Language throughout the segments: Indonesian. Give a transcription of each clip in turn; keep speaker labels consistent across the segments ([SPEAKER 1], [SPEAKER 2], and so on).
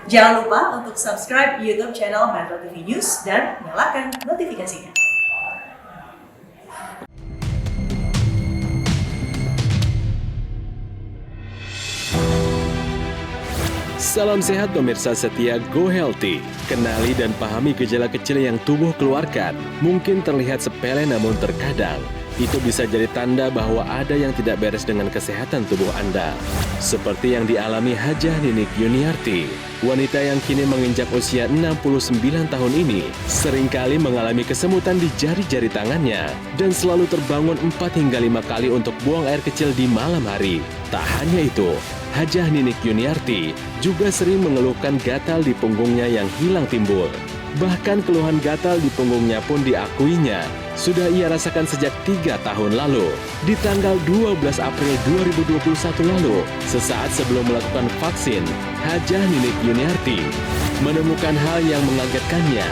[SPEAKER 1] Jangan lupa untuk subscribe YouTube channel Metro TV News dan nyalakan notifikasinya.
[SPEAKER 2] Salam sehat pemirsa setia Go Healthy. Kenali dan pahami gejala kecil yang tubuh keluarkan. Mungkin terlihat sepele namun terkadang itu bisa jadi tanda bahwa ada yang tidak beres dengan kesehatan tubuh Anda. Seperti yang dialami Hajah Ninik Yuniarti. Wanita yang kini menginjak usia 69 tahun ini seringkali mengalami kesemutan di jari-jari tangannya dan selalu terbangun 4 hingga 5 kali untuk buang air kecil di malam hari. Tak hanya itu, Hajah Ninik Yuniarti juga sering mengeluhkan gatal di punggungnya yang hilang timbul. Bahkan keluhan gatal di punggungnya pun diakuinya sudah ia rasakan sejak 3 tahun lalu. Di tanggal 12 April 2021 lalu, sesaat sebelum melakukan vaksin, Hajah Ninik Yuniarti menemukan hal yang mengagetkannya,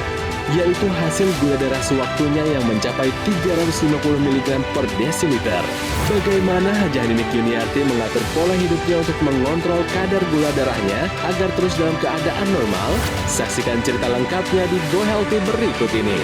[SPEAKER 2] yaitu hasil gula darah sewaktunya yang mencapai 350 mg per desiliter. Bagaimana Hajah Ninik Yuniarti mengatur pola hidupnya untuk mengontrol kadar gula darahnya agar terus dalam keadaan normal? Saksikan cerita lengkapnya di Go Healthy berikut ini.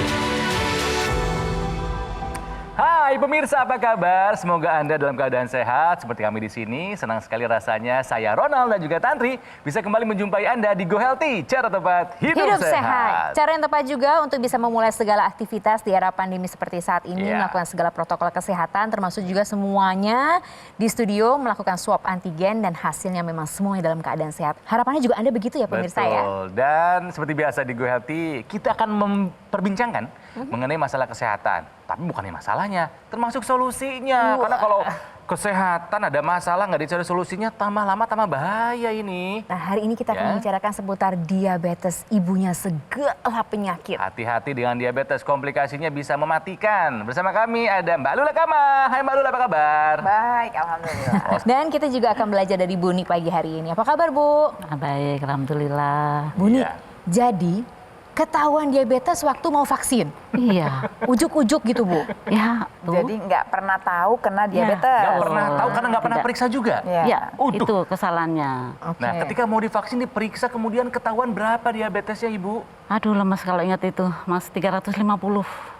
[SPEAKER 3] Hai pemirsa, apa kabar? Semoga Anda dalam keadaan sehat seperti kami di sini. Senang sekali rasanya saya Ronald dan juga Tantri bisa kembali menjumpai Anda di Go Healthy, cara tepat hidup sehat.
[SPEAKER 4] Cara yang tepat juga untuk bisa memulai segala aktivitas di era pandemi seperti saat ini, melakukan segala protokol kesehatan, termasuk juga semuanya di studio melakukan swab antigen dan hasilnya memang semuanya dalam keadaan sehat. Harapannya juga Anda begitu ya pemirsa.
[SPEAKER 3] Betul.
[SPEAKER 4] Ya.
[SPEAKER 3] Dan seperti biasa di Go Healthy, kita akan memperbincangkan mengenai masalah kesehatan. Tapi bukannya masalahnya, termasuk solusinya. Karena kalau kesehatan ada masalah, nggak dicari solusinya, tambah lama tambah bahaya ini.
[SPEAKER 4] Nah, hari ini kita akan membicarakan seputar diabetes, ibunya segala penyakit.
[SPEAKER 3] Hati-hati dengan diabetes, komplikasinya bisa mematikan. Bersama kami ada Mbak Lula Kama. Hai Mbak Lula, apa kabar?
[SPEAKER 4] Baik, alhamdulillah. Dan kita juga akan belajar dari Bu Ni pagi hari ini. Apa kabar Bu?
[SPEAKER 5] Baik, alhamdulillah.
[SPEAKER 4] Bu Ni, jadi ketahuan diabetes waktu mau vaksin.
[SPEAKER 5] Iya.
[SPEAKER 4] Ujuk-ujuk gitu Bu.
[SPEAKER 5] Ya, tuh.
[SPEAKER 6] Jadi nggak pernah tahu kena diabetes.
[SPEAKER 3] Nggak pernah tahu karena nggak pernah
[SPEAKER 5] Tidak.
[SPEAKER 3] periksa juga.
[SPEAKER 5] Ya, itu kesalahannya.
[SPEAKER 3] Nah, ketika mau divaksin diperiksa kemudian ketahuan berapa diabetesnya Ibu?
[SPEAKER 5] Aduh, lemas kalau ingat itu, Mas, 350.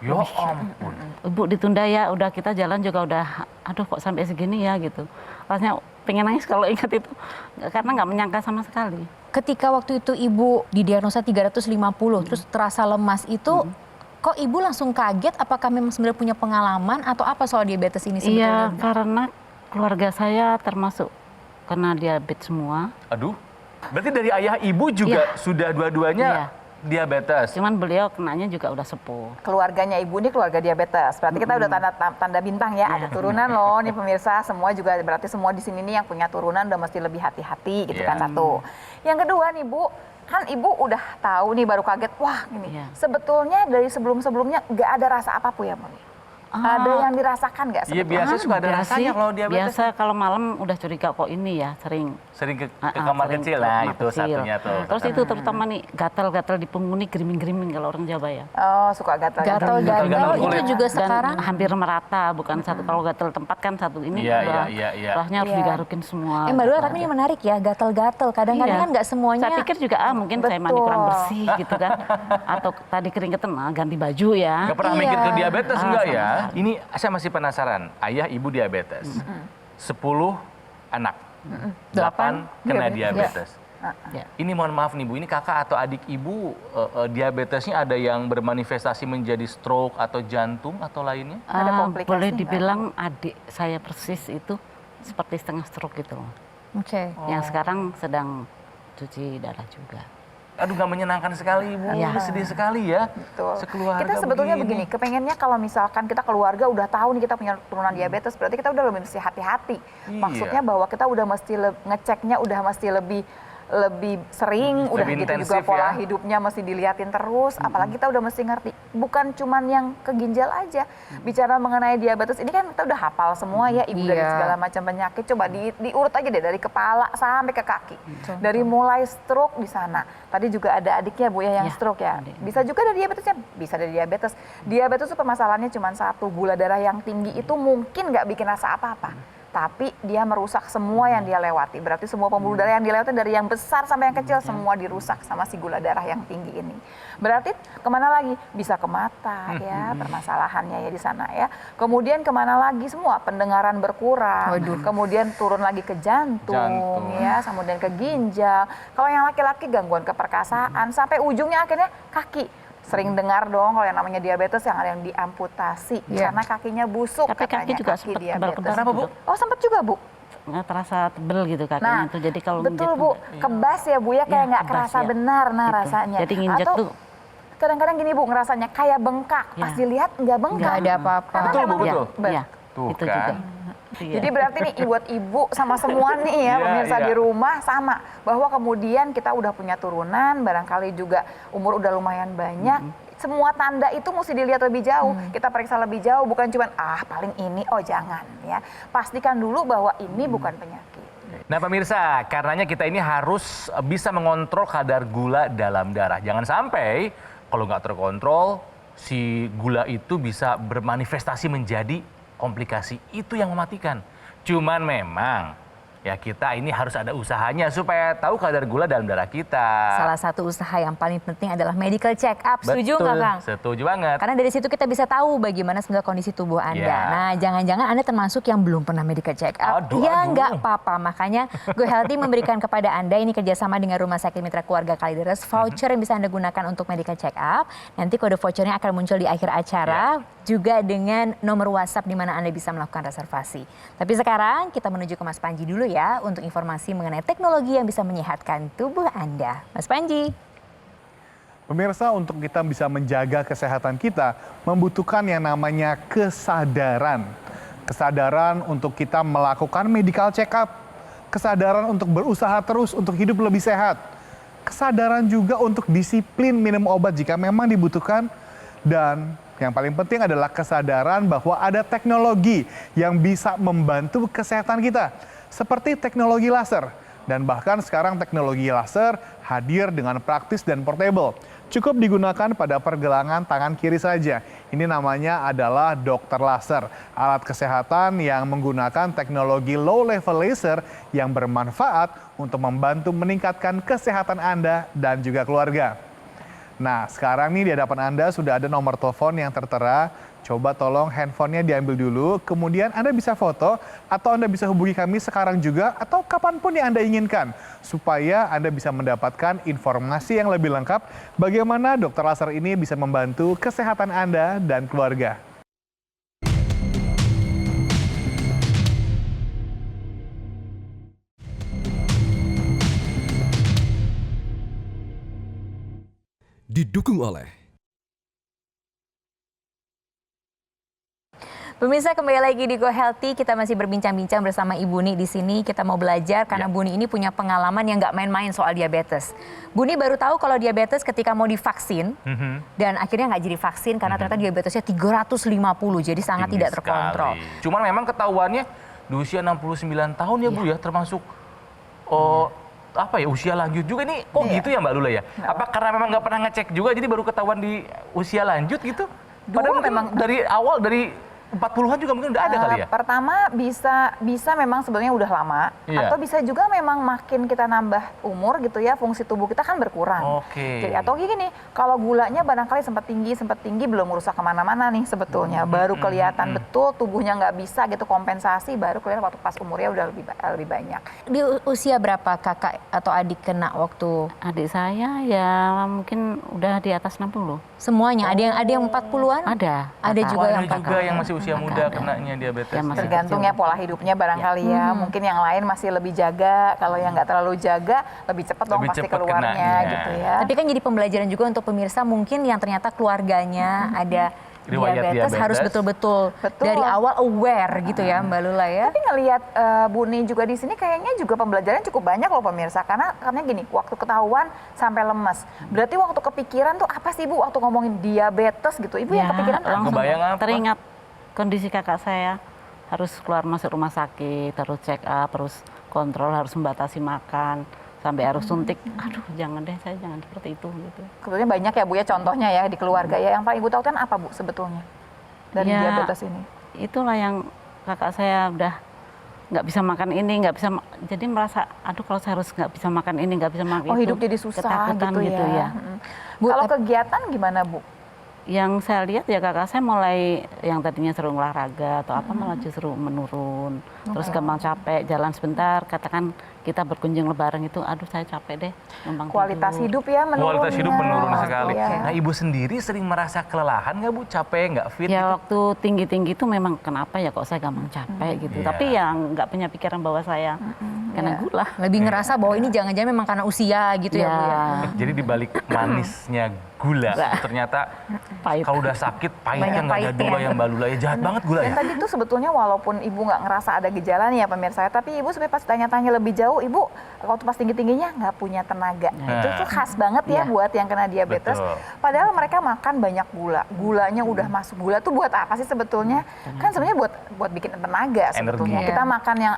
[SPEAKER 3] Ya ampun.
[SPEAKER 5] Ibu ditunda ya, udah kita jalan juga udah, aduh kok sampai segini ya gitu. Rasanya pengen nangis kalau ingat itu, karena nggak menyangka sama sekali.
[SPEAKER 4] Ketika waktu itu Ibu didiagnosa 350, terus terasa lemas itu, kok Ibu langsung kaget? Apakah memang sebenarnya punya pengalaman atau apa soal diabetes ini
[SPEAKER 5] Iya,
[SPEAKER 4] sebetulnya?
[SPEAKER 5] karena keluarga saya termasuk kena diabetes semua.
[SPEAKER 3] Aduh. Berarti dari ayah ibu juga sudah dua-duanya diabetes.
[SPEAKER 5] Cuman beliau kenanya juga udah sepuh.
[SPEAKER 6] Keluarganya ibu ini keluarga diabetes. Berarti kita udah tanda bintang ya. Ada turunan loh nih pemirsa. Semua juga berarti semua di sini nih yang punya turunan udah mesti lebih hati-hati gitu kan satu. Yang kedua nih Bu, kan ibu udah tahu nih baru kaget. Wah ini sebetulnya dari sebelum-sebelumnya nggak ada rasa apapun ya Bu. Ada yang dirasakan nggak
[SPEAKER 3] Iya,
[SPEAKER 6] sebetulnya?
[SPEAKER 3] biasa suka ada rasanya kalau diabetes.
[SPEAKER 5] Biasa kalau malam udah curiga kok ini ya sering
[SPEAKER 3] Sering ke kamar
[SPEAKER 5] sering
[SPEAKER 3] kecil
[SPEAKER 5] ke
[SPEAKER 3] lah,
[SPEAKER 5] kamar
[SPEAKER 3] itu
[SPEAKER 5] kecil.
[SPEAKER 3] satunya tuh.
[SPEAKER 5] Terus itu terutama nih gatal-gatal di punggung nih gerimin-gerimin kalau orang Jawa ya.
[SPEAKER 6] Oh suka gatal.
[SPEAKER 4] Gatal-gatal itu
[SPEAKER 3] kulit.
[SPEAKER 4] juga
[SPEAKER 5] Dan
[SPEAKER 4] sekarang
[SPEAKER 5] hampir merata, bukan satu kalau gatal tempat kan satu ini rasanya harus digarukin semua.
[SPEAKER 4] Mbak Lula, tapi ini menarik ya, gatal-gatal. Kadang-kadang kan nggak semuanya.
[SPEAKER 5] Saya pikir juga mungkin saya mandi kurang bersih gitu kan. Atau tadi keringetan ganti baju ya.
[SPEAKER 3] Gak pernah mikir ke diabetes enggak ya?
[SPEAKER 5] sama.
[SPEAKER 3] Ini saya masih penasaran. Ayah ibu diabetes. 10 anak. 8 kena diabetes.
[SPEAKER 5] Ya.
[SPEAKER 3] Ini mohon maaf nih Bu, ini kakak atau adik ibu diabetesnya ada yang bermanifestasi menjadi stroke atau jantung atau lainnya?
[SPEAKER 6] Ada komplikasi
[SPEAKER 5] boleh
[SPEAKER 6] nggak?
[SPEAKER 5] dibilang adik saya persis itu seperti setengah stroke gitu.
[SPEAKER 4] Oke.
[SPEAKER 5] Yang sekarang sedang cuci darah juga.
[SPEAKER 3] Aduh, nggak menyenangkan sekali Ibu,
[SPEAKER 5] Iya.
[SPEAKER 3] sedih sekali ya.
[SPEAKER 6] Betul.
[SPEAKER 3] Sekeluarga
[SPEAKER 6] Kita sebetulnya begini, kepengennya kalau misalkan kita keluarga udah tahu nih kita punya turunan diabetes, berarti kita udah lebih mesti hati-hati.
[SPEAKER 3] Iya.
[SPEAKER 6] Maksudnya bahwa kita udah mesti ngeceknya udah mesti lebih sering, udah
[SPEAKER 3] lebih
[SPEAKER 6] gitu juga
[SPEAKER 3] intensif
[SPEAKER 6] pola
[SPEAKER 3] ya.
[SPEAKER 6] hidupnya mesti diliatin terus, apalagi kita udah mesti ngerti, bukan cuman yang ke ginjal aja. Bicara mengenai diabetes ini kan kita udah hafal semua ya, ibu dari segala macam penyakit, coba diurut aja deh dari kepala sampai ke kaki. Dari mulai stroke di sana. Tadi juga ada adiknya Bu ya yang stroke ya. Bisa juga dari diabetesnya, bisa dari diabetes. Diabetes itu permasalahannya cuma satu, gula darah yang tinggi itu mungkin nggak bikin rasa apa-apa. tapi dia merusak semua yang dia lewati. Berarti semua pembuluh darah yang dilewati dari yang besar sampai yang kecil semua dirusak sama si gula darah yang tinggi ini. Berarti kemana lagi? Bisa ke mata ya permasalahannya ya di sana ya. Kemudian kemana lagi semua? Pendengaran berkurang. Kemudian turun lagi ke jantung ya, kemudian ke ginjal. Kalau yang laki-laki gangguan keperkasaan sampai ujungnya akhirnya kaki. Sering dengar dong kalau yang namanya diabetes yang ada yang diamputasi karena kakinya busuk.
[SPEAKER 5] Tapi
[SPEAKER 6] katanya,
[SPEAKER 5] kaki juga
[SPEAKER 6] kaki
[SPEAKER 5] sempat
[SPEAKER 6] diabetes.
[SPEAKER 5] kebal-kebal.
[SPEAKER 3] Kenapa, Bu?
[SPEAKER 6] Oh sempat juga Bu?
[SPEAKER 5] Nggak terasa tebel gitu kakinya
[SPEAKER 6] Nah,
[SPEAKER 5] tuh. Jadi kalau
[SPEAKER 6] betul
[SPEAKER 5] menjit
[SPEAKER 6] Bu,
[SPEAKER 5] tuh,
[SPEAKER 6] kebas ya Bu ya, kayak
[SPEAKER 5] Iya,
[SPEAKER 6] nggak
[SPEAKER 5] kebas,
[SPEAKER 6] kerasa
[SPEAKER 5] ya.
[SPEAKER 6] benar
[SPEAKER 5] Gitu.
[SPEAKER 6] rasanya.
[SPEAKER 5] Jadi nginjek
[SPEAKER 6] Atau
[SPEAKER 5] tuh.
[SPEAKER 6] kadang-kadang gini Bu, ngerasanya kayak bengkak.
[SPEAKER 5] Ya.
[SPEAKER 6] Pas dilihat nggak bengkak.
[SPEAKER 4] Nggak ada apa-apa.
[SPEAKER 6] Karena
[SPEAKER 3] Betul, Bu,
[SPEAKER 6] memang-
[SPEAKER 3] betul.
[SPEAKER 5] Iya,
[SPEAKER 3] Tuh
[SPEAKER 5] itu
[SPEAKER 3] kan.
[SPEAKER 5] juga. Iya.
[SPEAKER 6] Jadi berarti nih buat ibu sama semua nih ya
[SPEAKER 3] Iya,
[SPEAKER 6] pemirsa
[SPEAKER 3] iya.
[SPEAKER 6] di rumah sama. Bahwa kemudian kita udah punya turunan, barangkali juga umur udah lumayan banyak. Semua tanda itu mesti dilihat lebih jauh. Kita periksa lebih jauh, bukan cuma paling ini, oh jangan ya. Pastikan dulu bahwa ini bukan penyakit.
[SPEAKER 3] Nah pemirsa, karenanya kita ini harus bisa mengontrol kadar gula dalam darah. Jangan sampai kalau nggak terkontrol, si gula itu bisa bermanifestasi menjadi komplikasi. Itu yang mematikan. Cuman memang ya kita ini harus ada usahanya supaya tahu kadar gula dalam darah kita.
[SPEAKER 4] Salah satu usaha yang paling penting adalah medical check up. Setuju nggak Kang?
[SPEAKER 3] Setuju banget.
[SPEAKER 4] Karena dari situ kita bisa tahu bagaimana sebenarnya kondisi tubuh Anda.
[SPEAKER 3] Ya.
[SPEAKER 4] Nah, jangan-jangan Anda termasuk yang belum pernah medical check up.
[SPEAKER 3] Aduh,
[SPEAKER 4] Ya,
[SPEAKER 3] aduh.
[SPEAKER 4] nggak apa-apa. Makanya Go Healthy memberikan kepada Anda ini kerjasama dengan Rumah Sakit Mitra Keluarga Kalideres voucher yang bisa Anda gunakan untuk medical check up. Nanti kode vouchernya akan muncul di akhir acara. Juga dengan nomor WhatsApp di mana Anda bisa melakukan reservasi. Tapi sekarang kita menuju ke Mas Panji dulu ya untuk informasi mengenai teknologi yang bisa menyehatkan tubuh Anda. Mas Panji.
[SPEAKER 7] Pemirsa, untuk kita bisa menjaga kesehatan kita membutuhkan yang namanya kesadaran. Kesadaran untuk kita melakukan medical check up. Kesadaran untuk berusaha terus untuk hidup lebih sehat. Kesadaran juga untuk disiplin minum obat jika memang dibutuhkan. Dan yang paling penting adalah kesadaran bahwa ada teknologi yang bisa membantu kesehatan kita. Seperti teknologi laser. Dan bahkan sekarang teknologi laser hadir dengan praktis dan portable. Cukup digunakan pada pergelangan tangan kiri saja. Ini namanya adalah dokter laser. Alat kesehatan yang menggunakan teknologi low level laser yang bermanfaat untuk membantu meningkatkan kesehatan Anda dan juga keluarga. Nah, sekarang nih di hadapan Anda sudah ada nomor telepon yang tertera. Coba tolong handphonenya diambil dulu, kemudian Anda bisa foto atau Anda bisa hubungi kami sekarang juga atau kapanpun yang Anda inginkan. Supaya Anda bisa mendapatkan informasi yang lebih lengkap bagaimana dokter laser ini bisa membantu kesehatan Anda dan keluarga.
[SPEAKER 8] Didukung oleh
[SPEAKER 4] Pemirsa, kembali lagi di Go Healthy. Kita masih berbincang-bincang bersama Ibu Ni di sini. Kita mau belajar karena Bu Ni ini punya pengalaman yang nggak main-main soal diabetes. Bu Ni baru tahu kalau diabetes ketika mau divaksin dan akhirnya nggak jadi vaksin karena ternyata diabetesnya 350, jadi sangat
[SPEAKER 3] Tinggi
[SPEAKER 4] tidak terkontrol.
[SPEAKER 3] sekali. Cuman memang ketahuannya di usia 69 tahun ya Bu ya, termasuk usia lanjut juga nih. Kok gitu ya Mbak Lula ya? Apa karena memang nggak pernah ngecek juga jadi baru ketahuan di usia lanjut gitu? Padahal memang dari awal dari 40-an juga mungkin udah ada kali ya?
[SPEAKER 6] Pertama bisa memang sebenarnya udah lama,
[SPEAKER 3] Iya.
[SPEAKER 6] atau bisa juga memang makin kita nambah umur gitu ya, fungsi tubuh kita kan berkurang.
[SPEAKER 3] Oke.
[SPEAKER 6] Jadi atau gini, kalau gulanya barangkali sempat tinggi belum merusak kemana-mana nih sebetulnya, baru kelihatan betul tubuhnya nggak bisa gitu kompensasi, baru kelihatan waktu pas umurnya udah lebih banyak.
[SPEAKER 4] Di usia berapa kakak atau adik kena waktu
[SPEAKER 5] Adik saya ya mungkin udah di atas 60.
[SPEAKER 4] semuanya? Ada yang 40-an?
[SPEAKER 5] Ada.
[SPEAKER 4] Ada juga
[SPEAKER 3] Oh,
[SPEAKER 4] yang
[SPEAKER 3] ada juga
[SPEAKER 4] 40.
[SPEAKER 3] yang masih usia muda kenanya diabetes.
[SPEAKER 5] Yang masih
[SPEAKER 6] Tergantung ya pola hidupnya barangkali ya. Mungkin yang lain masih lebih jaga, kalau yang nggak terlalu jaga lebih cepat dong
[SPEAKER 3] Lebih
[SPEAKER 6] pasti
[SPEAKER 3] cepat
[SPEAKER 6] keluarnya
[SPEAKER 3] kenanya.
[SPEAKER 6] gitu ya.
[SPEAKER 4] Tapi kan jadi pembelajaran juga untuk pemirsa mungkin yang ternyata keluarganya ada
[SPEAKER 3] Riwayat
[SPEAKER 4] diabetes harus
[SPEAKER 3] diabetes.
[SPEAKER 4] betul-betul
[SPEAKER 6] Betul.
[SPEAKER 4] dari awal aware gitu ya Mbak Lula ya.
[SPEAKER 6] Tapi ngelihat Bu Ni juga di sini kayaknya juga pembelajaran cukup banyak loh pemirsa, karena gini, waktu ketahuan sampai lemes. Berarti waktu kepikiran tuh apa sih Bu waktu ngomongin diabetes gitu? Ibu yang kepikiran tuh apa?
[SPEAKER 5] langsung
[SPEAKER 3] Kebayang apa?
[SPEAKER 5] teringat kondisi kakak saya harus keluar masuk rumah sakit, harus check up, harus kontrol, harus membatasi makan, sampai harus suntik. Aduh, jangan deh, saya jangan seperti itu gitu.
[SPEAKER 6] Sebetulnya banyak ya Bu ya contohnya ya di keluarga ya. Yang paling Ibu tahu kan apa Bu sebetulnya dari
[SPEAKER 5] Ya,
[SPEAKER 6] diabetes ini?
[SPEAKER 5] Itulah yang kakak saya udah nggak bisa makan ini, nggak bisa, jadi merasa, aduh kalau saya harus nggak bisa makan ini, nggak bisa makan
[SPEAKER 6] Oh,
[SPEAKER 5] itu.
[SPEAKER 6] hidup jadi susah
[SPEAKER 5] ketakutan
[SPEAKER 6] gitu ya.
[SPEAKER 4] Bu,
[SPEAKER 6] Kalau kegiatan gimana, Bu?
[SPEAKER 5] Yang saya lihat ya kakak saya mulai yang tadinya sering olahraga atau apa malah justru menurun. Terus gampang capek, jalan sebentar, katakan kita berkunjung lebaran itu, aduh saya capek deh. Gampang
[SPEAKER 6] Kualitas
[SPEAKER 5] tidur.
[SPEAKER 6] hidup ya menurun.
[SPEAKER 3] Kualitas hidup menurun sekali.
[SPEAKER 6] Iya.
[SPEAKER 3] Nah, Ibu sendiri sering merasa kelelahan nggak Bu? Capek, nggak fit
[SPEAKER 5] Ya
[SPEAKER 3] gitu?
[SPEAKER 5] waktu tinggi-tinggi itu memang kenapa ya kok saya gampang capek gitu.
[SPEAKER 3] Iya.
[SPEAKER 5] Tapi yang nggak punya pikiran bahwa saya kena gula.
[SPEAKER 4] lebih ngerasa bahwa ini jangan-jangan memang karena usia gitu ya, Bu ya.
[SPEAKER 3] Jadi di balik manisnya gula, ternyata
[SPEAKER 5] Pahit.
[SPEAKER 3] kalau udah sakit pahitnya
[SPEAKER 4] Banyak
[SPEAKER 3] nggak ada
[SPEAKER 4] pahitnya.
[SPEAKER 3] dua yang balula ya, jahat banget gula
[SPEAKER 6] Dan
[SPEAKER 3] ya.
[SPEAKER 6] tadi tuh sebetulnya walaupun ibu nggak ngerasa ada gejala nih ya pemirsa, tapi ibu sampai pas tanya-tanya lebih jauh, ibu waktu pas tinggi-tingginya nggak punya tenaga. Itu tuh khas banget ya buat yang kena diabetes.
[SPEAKER 3] Betul.
[SPEAKER 6] Padahal mereka makan banyak gula, gulanya udah masuk. Gula tuh buat apa sih sebetulnya? Kan sebenarnya buat bikin tenaga sebetulnya.
[SPEAKER 4] Energi.
[SPEAKER 6] Kita makan yang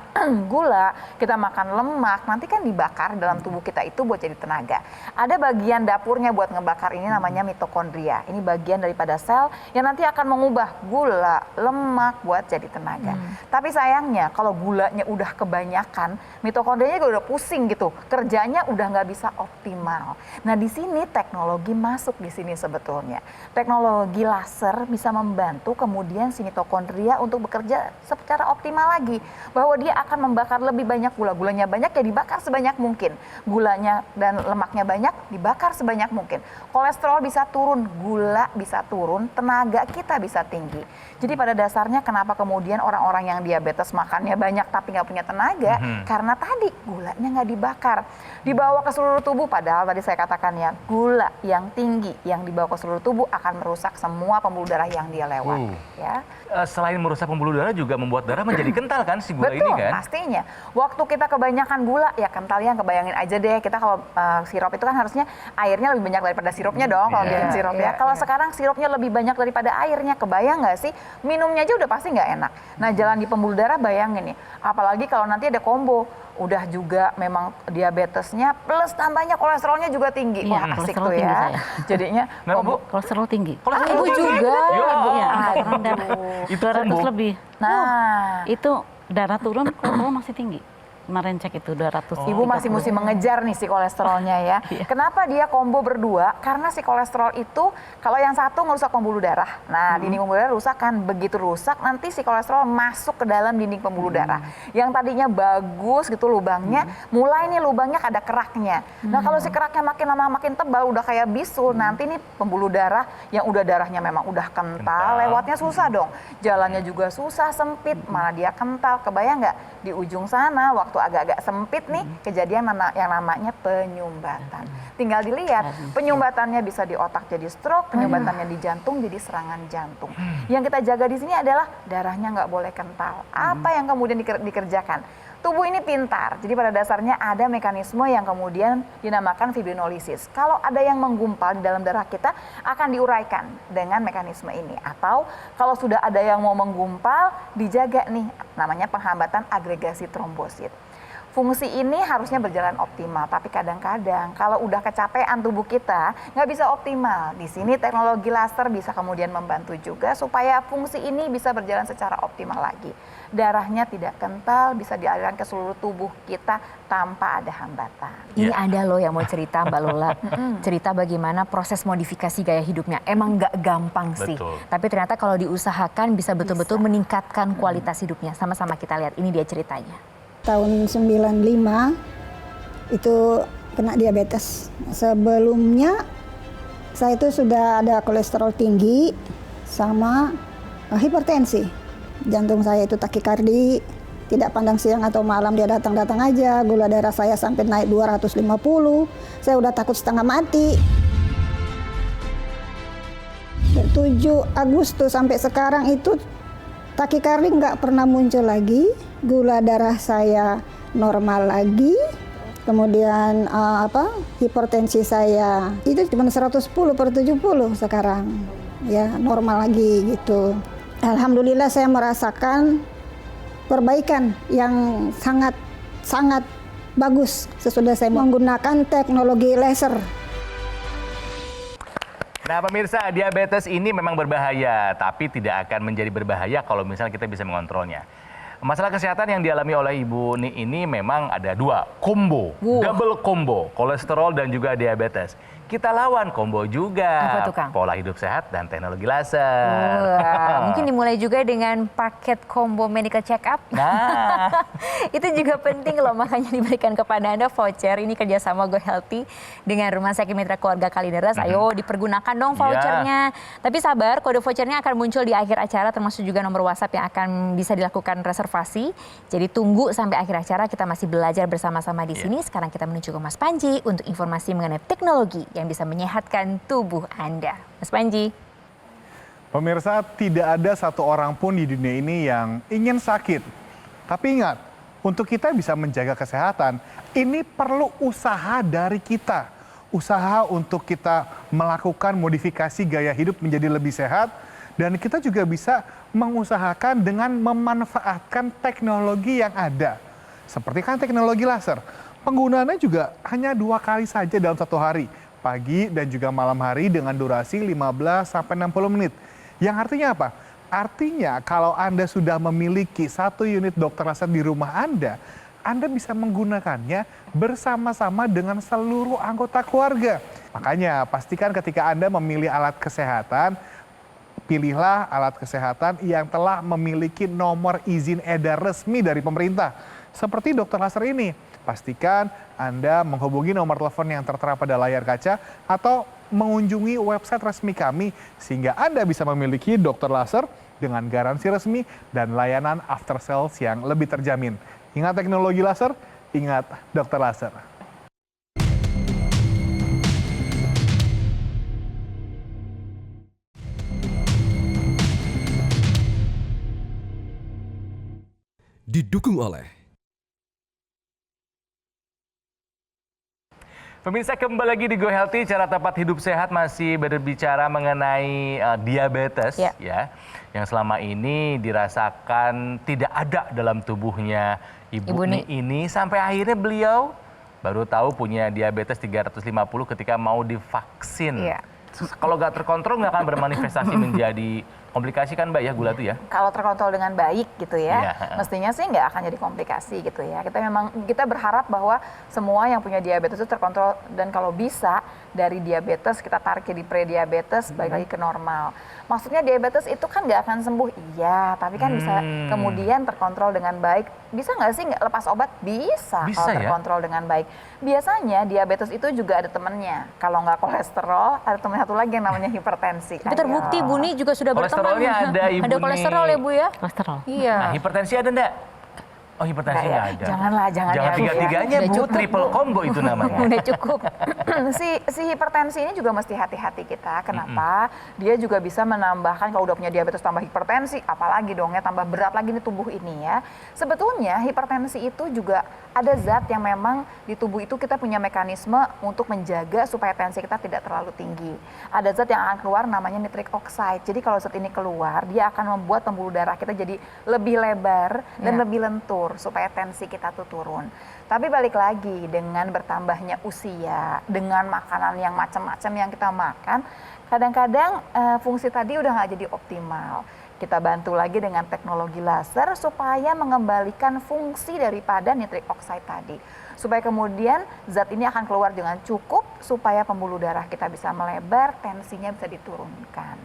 [SPEAKER 6] gula, kita makan lemak, nanti kan dibakar dalam tubuh kita itu buat jadi tenaga. Ada bagian dapurnya buat ngebakar ini namanya mitokondria. Ini bagian daripada sel yang nanti akan mengubah gula, lemak buat jadi tenaga. Tapi sayangnya kalau gulanya udah kebanyakan, mitokondrianya juga udah pusing gitu. Kerjanya udah nggak bisa optimal. Nah, di sini teknologi masuk di sini sebetulnya. Teknologi laser bisa membantu kemudian si mitokondria untuk bekerja secara optimal lagi. Bahwa dia akan membakar lebih banyak gula. Gulanya banyak ya dibakar sebanyak mungkin. Gulanya dan lemaknya banyak dibakar sebanyak mungkin. Kolesterol bisa turun, gula bisa turun, tenaga kita bisa tinggi. Jadi pada dasarnya kenapa kemudian orang-orang yang diabetes makannya banyak tapi nggak punya tenaga? Karena tadi gulanya nggak dibakar. Dibawa ke seluruh tubuh, padahal tadi saya katakan ya, gula yang tinggi yang dibawa ke seluruh tubuh akan merusak semua pembuluh darah yang dia lewat. Ya.
[SPEAKER 3] Selain merusak pembuluh darah juga membuat darah menjadi kental kan si gula
[SPEAKER 6] Betul,
[SPEAKER 3] ini kan?
[SPEAKER 6] pastinya. Waktu kita kebanyakan gula, ya kentalnya kebayangin aja deh. Kita kalau sirup itu kan harusnya airnya lebih banyak daripada sirupnya dong kalau bikin sirup ya. Kalau sekarang sirupnya lebih banyak daripada airnya, kebayang nggak sih? Minumnya aja udah pasti nggak enak. Nah, jalan di pembuluh darah bayangin nih. Apalagi kalau nanti ada combo. Udah juga memang diabetesnya plus tambahnya kolesterolnya juga tinggi.
[SPEAKER 5] Iya,
[SPEAKER 6] Wah, asik
[SPEAKER 5] kolesterol
[SPEAKER 6] tuh
[SPEAKER 5] tinggi
[SPEAKER 6] ya.
[SPEAKER 5] saya.
[SPEAKER 6] Jadinya
[SPEAKER 3] Kenapa, Bu?
[SPEAKER 5] Kolesterol tinggi.
[SPEAKER 3] Kolesterol
[SPEAKER 4] Ibu
[SPEAKER 3] tinggi?
[SPEAKER 4] juga.
[SPEAKER 5] Iya, angkat rendah.
[SPEAKER 3] Itu
[SPEAKER 5] 200
[SPEAKER 3] combo.
[SPEAKER 5] lebih.
[SPEAKER 6] nah,
[SPEAKER 5] Itu darah turun, kolesterol masih tinggi. Kemarin cek itu 200.
[SPEAKER 6] Ibu masih mesti mengejar nih si kolesterolnya ya. Kenapa dia combo berdua? Karena si kolesterol itu kalau yang satu ngerusak pembuluh darah. Nah, dinding pembuluh darah rusak kan. Begitu rusak nanti si kolesterol masuk ke dalam dinding pembuluh darah. Yang tadinya bagus gitu lubangnya, mulai nih lubangnya ada keraknya. Nah, kalau si keraknya makin lama makin tebal udah kayak bisul, nanti nih pembuluh darah yang udah darahnya memang udah kental, lewatnya susah dong. Jalannya juga susah, sempit, mana dia kental. Kebayang nggak di ujung sana waktu agak-agak sempit nih kejadian yang namanya penyumbatan. Tinggal dilihat penyumbatannya bisa di otak jadi stroke, penyumbatannya di jantung jadi serangan jantung. Yang kita jaga di sini adalah darahnya nggak boleh kental. Apa yang kemudian dikerjakan? Tubuh ini pintar, jadi pada dasarnya ada mekanisme yang kemudian dinamakan fibrinolisis. Kalau ada yang menggumpal di dalam darah kita akan diuraikan dengan mekanisme ini. Atau kalau sudah ada yang mau menggumpal, dijaga nih, namanya penghambatan agregasi trombosit. Fungsi ini harusnya berjalan optimal, tapi kadang-kadang kalau udah kecapean tubuh kita nggak bisa optimal. Di sini teknologi laser bisa kemudian membantu juga supaya fungsi ini bisa berjalan secara optimal lagi. Darahnya tidak kental, bisa dialirkan ke seluruh tubuh kita tanpa ada hambatan.
[SPEAKER 4] Ini ada loh yang mau cerita Mbak Lola. Cerita bagaimana proses modifikasi gaya hidupnya. Emang nggak gampang sih.
[SPEAKER 3] Betul.
[SPEAKER 4] Tapi ternyata kalau diusahakan bisa betul-betul meningkatkan kualitas hidupnya. Sama-sama kita lihat, ini dia ceritanya.
[SPEAKER 9] Tahun 95 itu kena diabetes. Sebelumnya saya itu sudah ada kolesterol tinggi sama hipertensi. Jantung saya itu takikardi, tidak pandang siang atau malam dia datang-datang aja. Gula darah saya sampai naik 250. Saya udah takut setengah mati. 7 Agustus sampai sekarang itu takikardi nggak pernah muncul lagi, gula darah saya normal lagi, kemudian hipertensi saya itu cuma 110/70 sekarang, ya normal lagi gitu. Alhamdulillah saya merasakan perbaikan yang sangat bagus sesudah saya menggunakan teknologi laser.
[SPEAKER 3] Nah pemirsa, diabetes ini memang berbahaya, tapi tidak akan menjadi berbahaya kalau misalnya kita bisa mengontrolnya. Masalah kesehatan yang dialami oleh Ibu Ni ini memang ada 2, combo, double combo, kolesterol dan juga diabetes. Kita lawan combo juga,
[SPEAKER 4] Apa tuh, Kang?
[SPEAKER 3] pola hidup sehat dan teknologi laser.
[SPEAKER 4] Wah, mungkin dimulai juga dengan paket combo medical check up.
[SPEAKER 3] Nah,
[SPEAKER 4] Itu juga penting loh, makanya diberikan kepada Anda voucher. Ini kerjasama Go Healthy dengan Rumah Sakit Mitra Keluarga Kalideres. Ayo dipergunakan dong vouchernya. Tapi sabar, kode vouchernya akan muncul di akhir acara, termasuk juga nomor WhatsApp yang akan bisa dilakukan reservasi. Jadi tunggu sampai akhir acara, kita masih belajar bersama-sama di sini. Sekarang kita menuju ke Mas Panji untuk informasi mengenai teknologi yang bisa menyehatkan tubuh Anda. Mas Panji.
[SPEAKER 7] Pemirsa, tidak ada satu orang pun di dunia ini yang ingin sakit. Tapi ingat, untuk kita bisa menjaga kesehatan, ini perlu usaha dari kita. Usaha untuk kita melakukan modifikasi gaya hidup menjadi lebih sehat. Dan kita juga bisa mengusahakan dengan memanfaatkan teknologi yang ada. Seperti kan teknologi laser. Penggunaannya juga hanya 2 kali saja dalam 1 hari. Pagi dan juga malam hari dengan durasi 15-60 menit. Yang artinya apa? Artinya kalau Anda sudah memiliki 1 unit dokter laser di rumah Anda bisa menggunakannya bersama-sama dengan seluruh anggota keluarga. Makanya pastikan ketika Anda memilih alat kesehatan, pilihlah alat kesehatan yang telah memiliki nomor izin edar resmi dari pemerintah. Seperti dokter laser ini. Pastikan Anda menghubungi nomor telepon yang tertera pada layar kaca atau mengunjungi website resmi kami sehingga Anda bisa memiliki dokter laser dengan garansi resmi dan layanan after sales yang lebih terjamin. Ingat teknologi laser, ingat dokter laser.
[SPEAKER 8] Didukung oleh
[SPEAKER 3] pemirsa, kembali lagi di Go Healthy, cara tepat hidup sehat masih berbicara mengenai diabetes ya, yang selama ini dirasakan tidak ada dalam tubuhnya Ibu Ni ini sampai akhirnya beliau baru tahu punya diabetes 350 ketika mau divaksin. Kalau nggak terkontrol nggak akan bermanifestasi menjadi komplikasi kan Mbak ya, gula tuh ya?
[SPEAKER 6] Kalau terkontrol dengan baik gitu ya, mestinya sih nggak akan jadi komplikasi gitu ya. Kita berharap bahwa semua yang punya diabetes itu terkontrol, dan kalau bisa dari diabetes kita tarik di pre-diabetes balik lagi ke normal. Maksudnya diabetes itu kan nggak akan sembuh, iya, tapi kan bisa kemudian terkontrol dengan baik. Bisa nggak sih nggak lepas obat? Bisa kalau terkontrol dengan baik. Biasanya diabetes itu juga ada temennya. Kalau nggak kolesterol, ada temen satu lagi yang namanya hipertensi.
[SPEAKER 4] Tapi terbukti Bu Ni juga sudah berteman.
[SPEAKER 3] Kolesterolnya ada Ibu
[SPEAKER 4] Ada kolesterol ya Bu ya?
[SPEAKER 5] Kolesterol.
[SPEAKER 4] Iya.
[SPEAKER 3] Nah, hipertensi ada enggak? Oh, hipertensi nggak ada.
[SPEAKER 6] Jangan
[SPEAKER 3] Jangan
[SPEAKER 6] ya, Bu,
[SPEAKER 3] tiga-tiganya
[SPEAKER 4] Udah
[SPEAKER 3] Bu,
[SPEAKER 4] cukup,
[SPEAKER 3] triple
[SPEAKER 4] Bu.
[SPEAKER 3] combo itu namanya.
[SPEAKER 4] Udah cukup.
[SPEAKER 6] si hipertensi ini juga mesti hati-hati kita. Kenapa? Dia juga bisa menambahkan, kalau udah punya diabetes tambah hipertensi, apalagi dong ya, tambah berat lagi nih tubuh ini ya. Sebetulnya hipertensi itu juga ada zat yang memang di tubuh itu kita punya mekanisme untuk menjaga supaya tensi kita tidak terlalu tinggi. Ada zat yang akan keluar namanya nitric oxide. Jadi kalau zat ini keluar, dia akan membuat pembuluh darah kita jadi lebih lebar dan lebih lentur supaya tensi kita tuh turun. Tapi balik lagi, dengan bertambahnya usia, dengan makanan yang macam-macam yang kita makan, kadang-kadang fungsi tadi udah nggak jadi optimal. Kita bantu lagi dengan teknologi laser supaya mengembalikan fungsi daripada nitric oxide tadi. Supaya kemudian zat ini akan keluar dengan cukup supaya pembuluh darah kita bisa melebar, tensinya bisa diturunkan.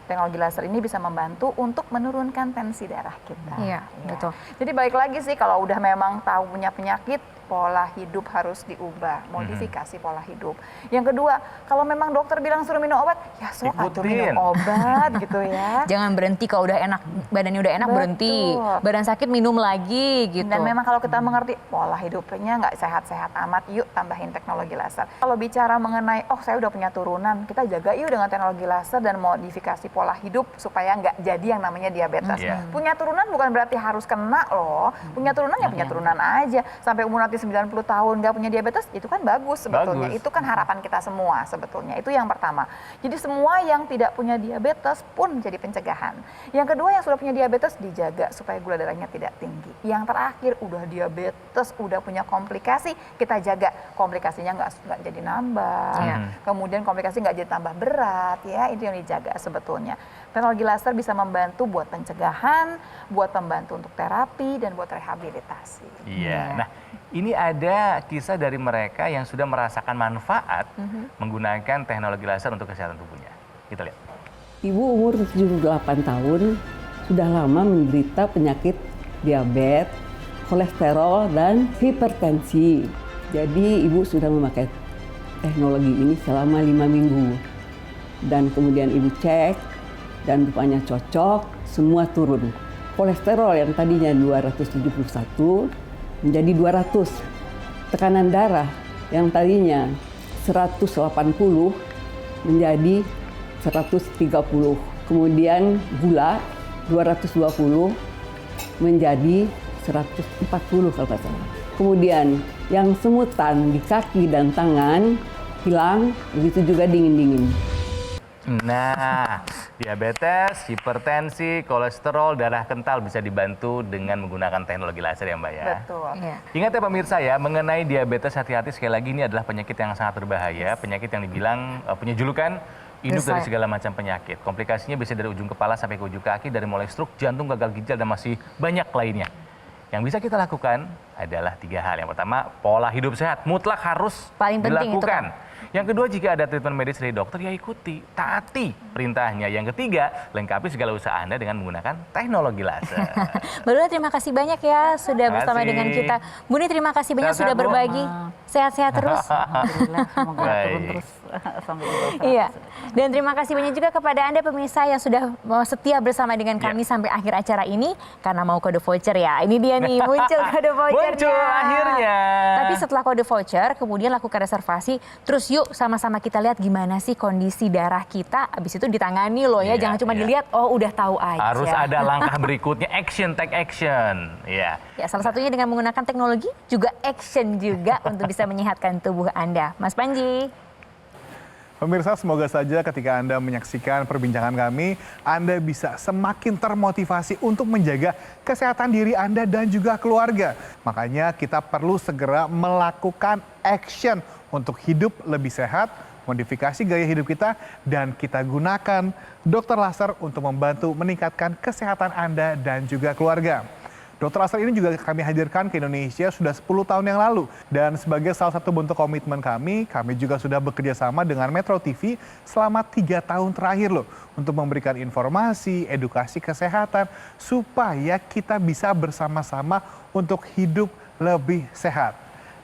[SPEAKER 6] Teknologi laser ini bisa membantu untuk menurunkan tensi darah kita.
[SPEAKER 4] Iya, betul.
[SPEAKER 6] Jadi baik lagi sih, kalau udah memang tahu punya penyakit, pola hidup harus diubah, modifikasi pola hidup. Yang kedua, kalau memang dokter bilang suruh minum obat, ya sok atuh minum obat gitu ya.
[SPEAKER 4] Jangan berhenti kalau udah enak, badannya udah enak berhenti. Badan sakit minum lagi gitu.
[SPEAKER 6] Dan memang kalau kita mengerti pola hidupnya nggak sehat-sehat amat, yuk tambahin teknologi laser. Kalau bicara mengenai, oh saya udah punya turunan, kita jaga yuk dengan teknologi laser dan modifikasi pola hidup supaya nggak jadi yang namanya diabetes. Punya turunan bukan berarti harus kena loh. Punya turunan ya punya turunan aja. Sampai umur nanti 90 tahun nggak punya diabetes, itu kan bagus sebetulnya. Itu kan harapan kita semua sebetulnya. Itu yang pertama. Jadi semua yang tidak punya diabetes pun jadi pencegahan. Yang kedua, yang sudah punya diabetes dijaga supaya gula darahnya tidak tinggi. Yang terakhir, udah diabetes, udah punya komplikasi komplikasi, kita jaga komplikasinya nggak jadi nambah, kemudian komplikasi nggak jadi tambah berat, ya itu yang dijaga sebetulnya. Teknologi laser bisa membantu buat pencegahan, buat membantu untuk terapi, dan buat rehabilitasi.
[SPEAKER 3] Iya. Nah, ini ada kisah dari mereka yang sudah merasakan manfaat menggunakan teknologi laser untuk kesehatan tubuhnya. Kita lihat.
[SPEAKER 10] Ibu umur 78 tahun sudah lama menderita penyakit diabetes, kolesterol, dan hipertensi. Jadi ibu sudah memakai teknologi ini selama 5 minggu. Dan kemudian ibu cek, dan rupanya cocok, semua turun. Kolesterol yang tadinya 271 menjadi 200. Tekanan darah yang tadinya 180 menjadi 130. Kemudian gula 220 menjadi 140 kalau nggak salah. Kemudian yang semutan di kaki dan tangan hilang, begitu juga dingin-dingin.
[SPEAKER 3] Nah, diabetes, hipertensi, kolesterol, darah kental bisa dibantu dengan menggunakan teknologi laser ya Mbak ya.
[SPEAKER 6] Betul.
[SPEAKER 3] Ingat ya pemirsa ya, mengenai diabetes hati-hati sekali lagi ini adalah penyakit yang sangat berbahaya, penyakit yang dibilang punya julukan induk dari segala macam penyakit. Komplikasinya bisa dari ujung kepala sampai ke ujung kaki, dari mulai stroke, jantung, gagal ginjal, dan masih banyak lainnya. Yang bisa kita lakukan adalah 3 hal. Yang pertama, pola hidup sehat mutlak harus
[SPEAKER 4] Paling penting
[SPEAKER 3] dilakukan.
[SPEAKER 4] itu,
[SPEAKER 3] Yang kedua, jika ada treatment medis dari dokter, ya ikuti, taati perintahnya. Yang ketiga, lengkapi segala usaha Anda dengan menggunakan teknologi laser.
[SPEAKER 4] Mbak Lula, terima kasih banyak ya sudah bersama dengan kita. Bu Ni, terima kasih banyak sudah berbagi. Sehat-sehat terus.
[SPEAKER 5] Alhamdulillah, semoga turun terus sampai di bawah 100.
[SPEAKER 4] Iya. Dan terima kasih banyak juga kepada Anda pemirsa yang sudah mau setia bersama dengan kami sampai akhir acara ini, karena mau kode voucher ya. Ini dia nih, muncul kode vouchernya.
[SPEAKER 3] Muncul akhirnya.
[SPEAKER 4] Tapi setelah kode voucher, kemudian lakukan reservasi. Terus yuk sama-sama kita lihat gimana sih kondisi darah kita. Habis itu ditangani loh ya. Jangan cuma dilihat, oh udah tahu aja.
[SPEAKER 3] Harus ada langkah berikutnya, action, take action. Ya.
[SPEAKER 4] Ya, salah satunya dengan menggunakan teknologi, juga action juga untuk bisa menyehatkan tubuh Anda. Mas Panji.
[SPEAKER 7] Pemirsa, semoga saja ketika Anda menyaksikan perbincangan kami, Anda bisa semakin termotivasi untuk menjaga kesehatan diri Anda dan juga keluarga. Makanya kita perlu segera melakukan action untuk hidup lebih sehat, modifikasi gaya hidup kita, dan kita gunakan dokter laser untuk membantu meningkatkan kesehatan Anda dan juga keluarga. Dokter laser ini juga kami hadirkan ke Indonesia sudah 10 tahun yang lalu. Dan sebagai salah satu bentuk komitmen kami juga sudah bekerja sama dengan Metro TV selama 3 tahun terakhir loh. Untuk memberikan informasi, edukasi kesehatan, supaya kita bisa bersama-sama untuk hidup lebih sehat.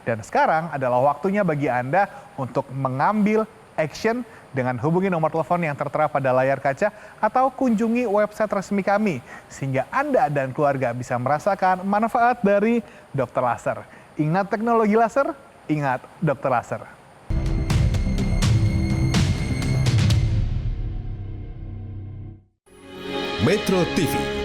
[SPEAKER 7] Dan sekarang adalah waktunya bagi Anda untuk mengambil action dengan hubungi nomor telepon yang tertera pada layar kaca atau kunjungi website resmi kami, sehingga Anda dan keluarga bisa merasakan manfaat dari dokter laser. Ingat teknologi laser, ingat dokter laser.
[SPEAKER 8] Metro TV